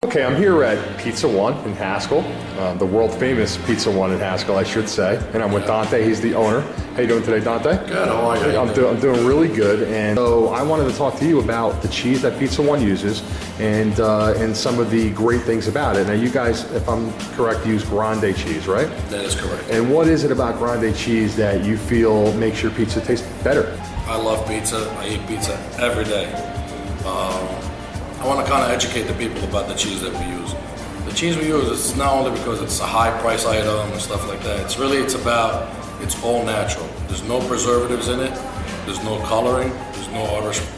Okay, I'm here at Pizza One in Haskell, the world famous Pizza One in Haskell, I should say. And I'm with Dante, he's the owner. How you doing today, Dante? Good, how are you? I'm doing really good. And so I wanted to talk to you about the cheese that Pizza One uses and some of the great things about it. Now you guys, if I'm correct, use Grande Cheese, right? That is correct. And what is it about Grande Cheese that you feel makes your pizza taste better? I love pizza. I eat pizza every day. I want to kind of educate the people about the cheese that we use. The cheese we use is not only because it's a high price item and stuff like that. It's all natural. There's no preservatives in it. There's no coloring. There's no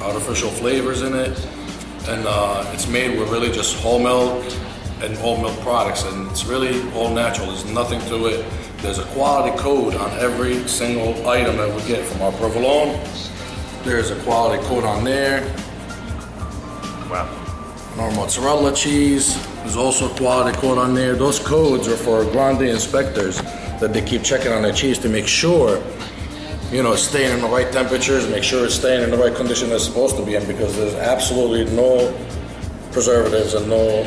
artificial flavors in it. And it's made with really just whole milk and whole milk products. And it's really all natural. There's nothing to it. There's a quality code on every single item that we get from our provolone. There's a quality code on there. Wow. Our mozzarella cheese, there's also a quality code on there. Those codes are for Grande inspectors that they keep checking on their cheese to make sure, you know, it's staying in the right temperatures, make sure it's staying in the right condition it's supposed to be in, because there's absolutely no preservatives and no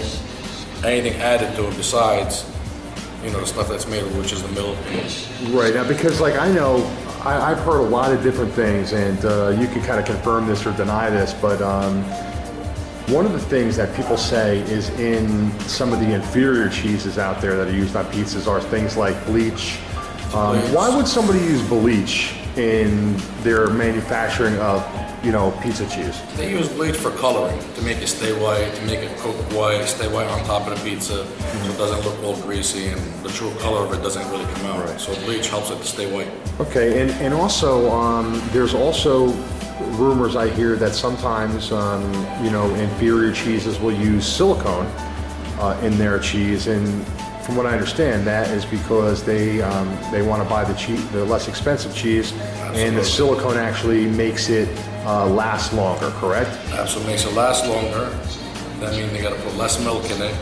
anything added to it besides, you know, the stuff that's made with, which is the milk. Right, now because like I know, I've heard a lot of different things, and you can kind of confirm this or deny this, but one of the things that people say is in some of the inferior cheeses out there that are used on pizzas are things like bleach. Why would somebody use bleach in their manufacturing of, you know, pizza cheese? They use bleach for coloring, to make it stay white, to make it cook white, stay white on top of the pizza, so it doesn't look all greasy and the true color of it doesn't really come out. Right. So bleach helps it to stay white. Okay, and also there's also rumors I hear that sometimes, you know, inferior cheeses will use silicone in their cheese, and from what I understand, that is because they want to buy the less expensive cheese. Absolutely. And the silicone actually makes it last longer, correct? Absolutely, makes it last longer. That means they got to put less milk in it,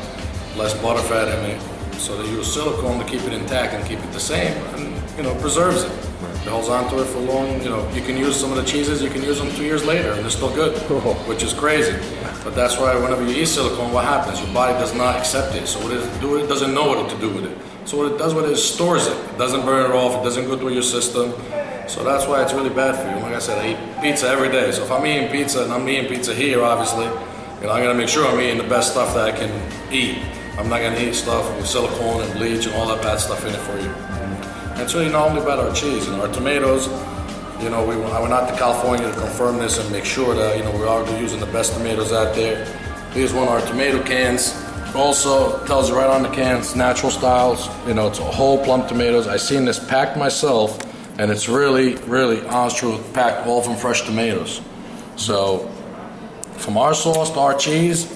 less butterfat in it. So they use silicone to keep it intact and keep it the same, and, you know, preserves it. It holds on to it for long. You know, you can use some of the cheeses, you can use them 2 years later and they're still good, which is crazy. But that's why whenever you eat silicone, what happens? Your body does not accept it. So what does it do? It doesn't know what to do with it. So what it does with it is stores it. It doesn't burn it off, it doesn't go through your system. So that's why it's really bad for you. Like I said, I eat pizza every day. So if I'm eating pizza, and I'm eating pizza here, obviously, you know, I'm gonna make sure I'm eating the best stuff that I can eat. I'm not gonna eat stuff with silicone and bleach and all that bad stuff in it for you. And it's really not only about our cheese, you know, our tomatoes. You know, I went out to California to confirm this and make sure that, you know, we are using the best tomatoes out there. Here's one of our tomato cans. Also tells you right on the cans, natural styles. You know, it's a whole plum tomatoes. I seen this packed myself, and it's really, really, honest truth, packed all from fresh tomatoes. So, from our sauce to our cheese,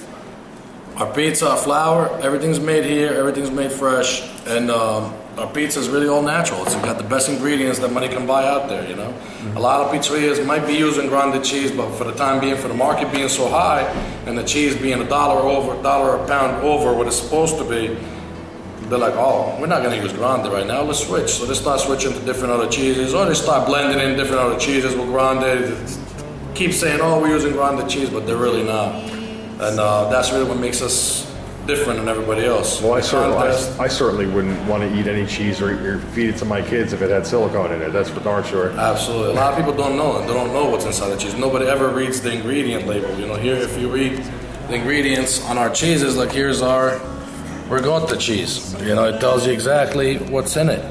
our pizza, our flour, everything's made here, everything's made fresh, and our pizza is really all natural. It's got the best ingredients that money can buy out there, you know. A lot of pizzerias might be using Grande cheese, but for the time being, for the market being so high, and the cheese being $1 a pound over what it's supposed to be, they're like, oh, we're not gonna use Grande right now, let's switch. So they start switching to different other cheeses, or they start blending in different other cheeses with Grande. Keep saying, oh, we're using Grande cheese, but they're really not. And that's really what makes us different than everybody else. Well, I certainly wouldn't want to eat any cheese or feed it to my kids if it had silicone in it. That's for darn sure. Absolutely. A lot of people don't know it. They don't know what's inside the cheese. Nobody ever reads the ingredient label. You know, here, if you read the ingredients on our cheeses, like here's our ricotta cheese. You know, it tells you exactly what's in it.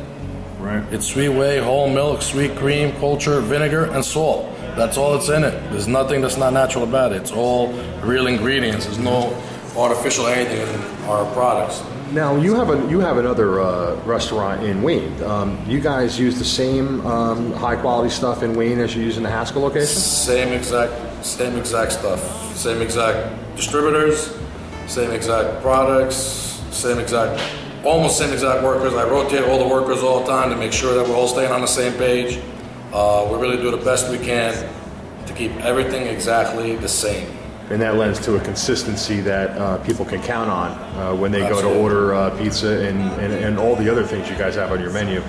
Right. It's sweet whey, whole milk, sweet cream, culture, vinegar, and salt. That's all that's in it. There's nothing that's not natural about it. It's all real ingredients. There's no artificial anything in our products. Now you have another restaurant in Wayne. You guys use the same high quality stuff in Wayne as you use in the Haskell location? Same exact stuff. Same exact distributors, same exact products, almost same exact workers. I rotate all the workers all the time to make sure that we're all staying on the same page. We really do the best we can to keep everything exactly the same. And that lends to a consistency that people can count on when they go to order pizza and all the other things you guys have on your menu.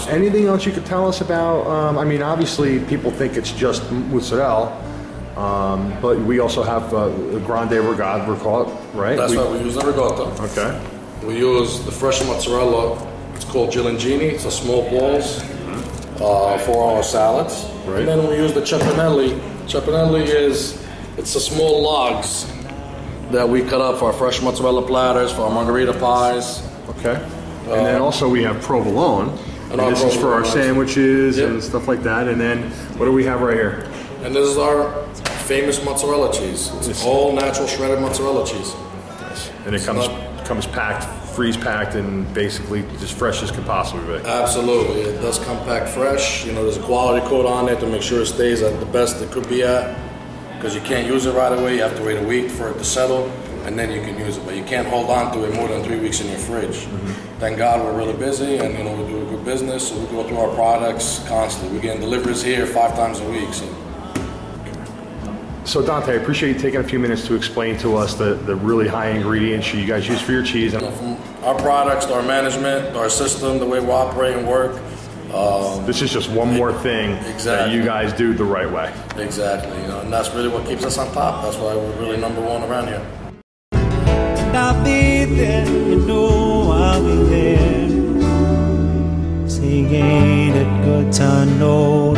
Anything else you could tell us about? I mean, obviously people think it's just mozzarella, But we also have Grande Regatta, we're called, right? That's right, we use the ricotta. Okay. We use the fresh mozzarella. It's called Gilangini. It's a small balls for our salads. Right. And then we use the cepinelli. Cepinelli it's the small logs that we cut up for our fresh mozzarella platters, for our margarita pies. Okay. And then also we have provolone. And this is for our sandwiches and stuff like that. And then what do we have right here? And this is our famous mozzarella cheese. It's all natural shredded mozzarella cheese. Nice. And it comes packed, freeze packed, and basically as fresh as can possibly be. Absolutely. It does come packed fresh. You know, there's a quality code on it to make sure it stays at the best it could be at. Because you can't use it right away. You have to wait a week for it to settle, and then you can use it. But you can't hold on to it more than 3 weeks in your fridge. Thank God we're really busy, and you know we do a good business, so we go through our products constantly. We're getting deliveries here 5 times a week. So Dante, I appreciate you taking a few minutes to explain to us the really high ingredients you guys use for your cheese. You know, from our products to our management, to our system, the way we operate and work. This is just one more thing that you guys do the right way. Exactly, you know, and that's really what keeps us on top. That's why we're really #1 around here. And I'll be there, you know I'll be there. Say, ain't it good to know